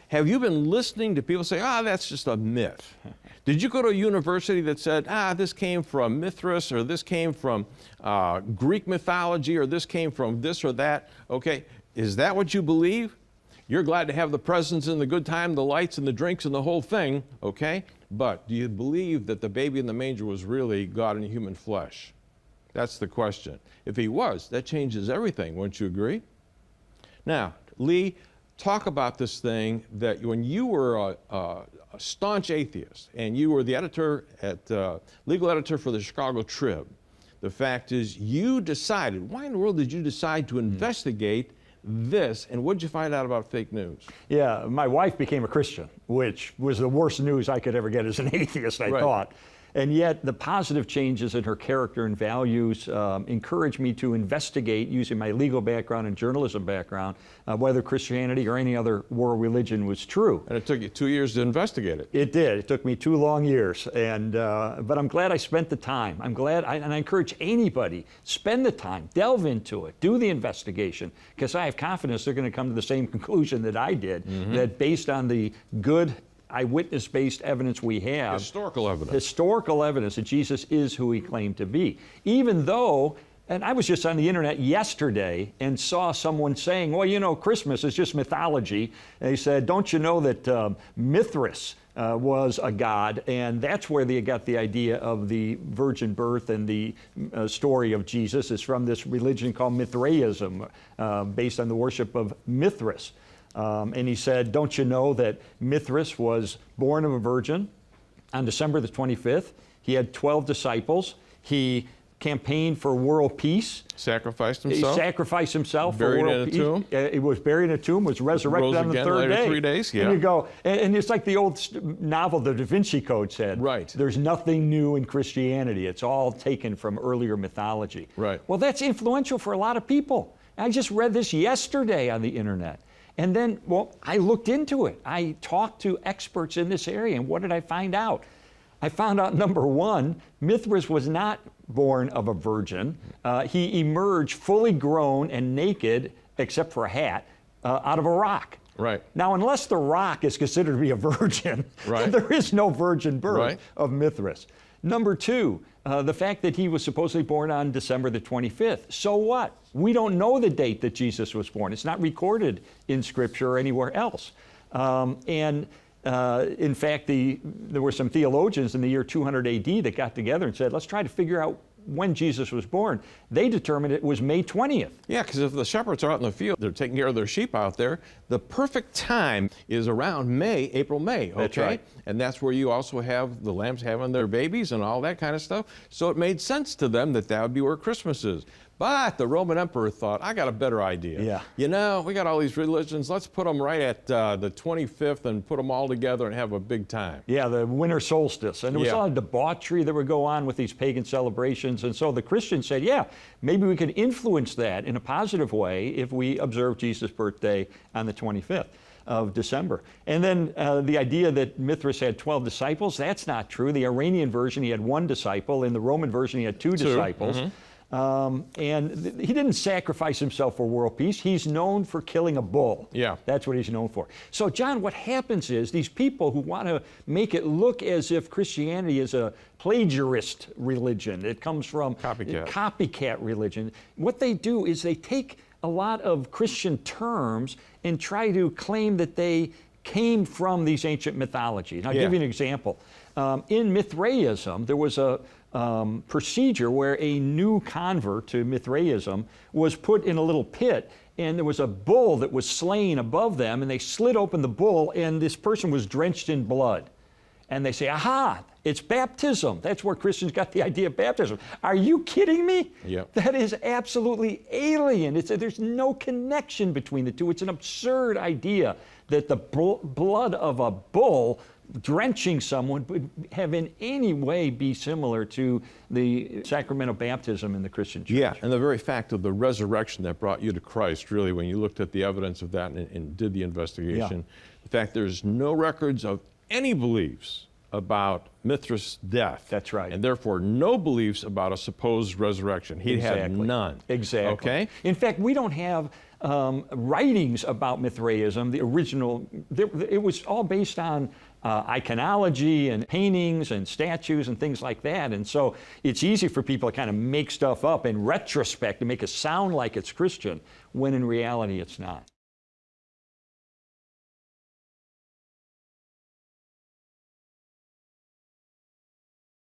Have you been listening to people say, that's just a myth? Did you go to a university that said, this came from Mithras, or this came from Greek mythology, or this came from this or that? Okay, is that what you believe? You're glad to have the presents and the good time, the lights and the drinks and the whole thing, okay? But do you believe that the baby in the manger was really God in human flesh? That's the question. If he was, that changes everything, wouldn't you agree? Now, Lee, talk about this thing that when you were a staunch atheist and you were the editor legal editor for the Chicago Trib, the fact is you decided, why in the world did you decide to investigate this, and what did you find out about fake news? Yeah, my wife became a Christian, which was the worst news I could ever get as an atheist, I thought. And yet the positive changes in her character and values encouraged me to investigate, using my legal background and journalism background, whether Christianity or any other world religion was true. And it took you 2 years to investigate it. It did. It took me 2 long years. And but I'm glad I spent the time. I'm glad, and I encourage anybody, spend the time, delve into it, do the investigation, because I have confidence they're going to come to the same conclusion that I did, that based on the good eyewitness-based evidence we have, historical evidence that Jesus is who he claimed to be. Even though, and I was just on the internet yesterday and saw someone saying, well, you know, Christmas is just mythology. And he said, don't you know that Mithras was a god, and that's where they got the idea of the virgin birth, and the story of Jesus is from this religion called Mithraism, based on the worship of Mithras. And he said, don't you know that Mithras was born of a virgin on December the 25th? He had 12 disciples. He campaigned for world peace. Sacrificed himself? He sacrificed himself buried for world in a tomb? He was buried in a tomb, was resurrected on the third day. 3 days, yeah. And you go, and it's like the old novel, The Da Vinci Code said. Right. There's nothing new in Christianity. It's all taken from earlier mythology. Right. Well, that's influential for a lot of people. I just read this yesterday on the internet. And then, well, I looked into it. I talked to experts in this area, and what did I find out? I found out, number one, Mithras was not born of a virgin. He emerged fully grown and naked, except for a hat, out of a rock. Right. Now, unless the rock is considered to be a virgin, there is no virgin birth of Mithras. Number two, the fact that he was supposedly born on December the 25th. So what? We don't know the date that Jesus was born. It's not recorded in Scripture or anywhere else. In fact, there were some theologians in the year 200 AD that got together and said, let's try to figure out when Jesus was born. They determined it was May 20th. Yeah, because if the shepherds are out in the field, they're taking care of their sheep out there, the perfect time is around April, May, okay? That's right. And that's where you also have the lambs having their babies and all that kind of stuff. So it made sense to them that that would be where Christmas is. But the Roman emperor thought, I got a better idea. Yeah. You know, we got all these religions, let's put them right at the 25th and put them all together and have a big time. Yeah, the winter solstice. And there was a lot of debauchery that would go on with these pagan celebrations. And so the Christians said, yeah, maybe we could influence that in a positive way if we observe Jesus' birthday on the 25th of December. And then the idea that Mithras had 12 disciples, that's not true. The Iranian version, he had 1 disciple. In the Roman version, he had 2 disciples. And he didn't sacrifice himself for world peace. He's known for killing a bull. Yeah. That's what he's known for. So, John, what happens is these people who want to make it look as if Christianity is a plagiarist religion, it comes from copycat religion, what they do is they take a lot of Christian terms and try to claim that they came from these ancient mythologies. I'll give you an example. In Mithraism, there was a procedure where a new convert to Mithraism was put in a little pit, and there was a bull that was slain above them, and they slit open the bull, and this person was drenched in blood. And they say, aha, it's baptism. That's where Christians got the idea of baptism. Are you kidding me? Yep. That is absolutely alien. There's no connection between the two. It's an absurd idea that the blood of a bull drenching someone would have in any way be similar to the sacramental baptism in the Christian church. Yeah, and the very fact of the resurrection that brought you to Christ, really, when you looked at the evidence of that and did the investigation, the fact there's no records of any beliefs about Mithras' death. That's right. And therefore no beliefs about a supposed resurrection. He had none. Exactly. Okay? In fact, we don't have writings about Mithraism, the original. It was all based on iconology and paintings and statues and things like that. And so it's easy for people to kind of make stuff up in retrospect to make it sound like it's Christian, when in reality it's not.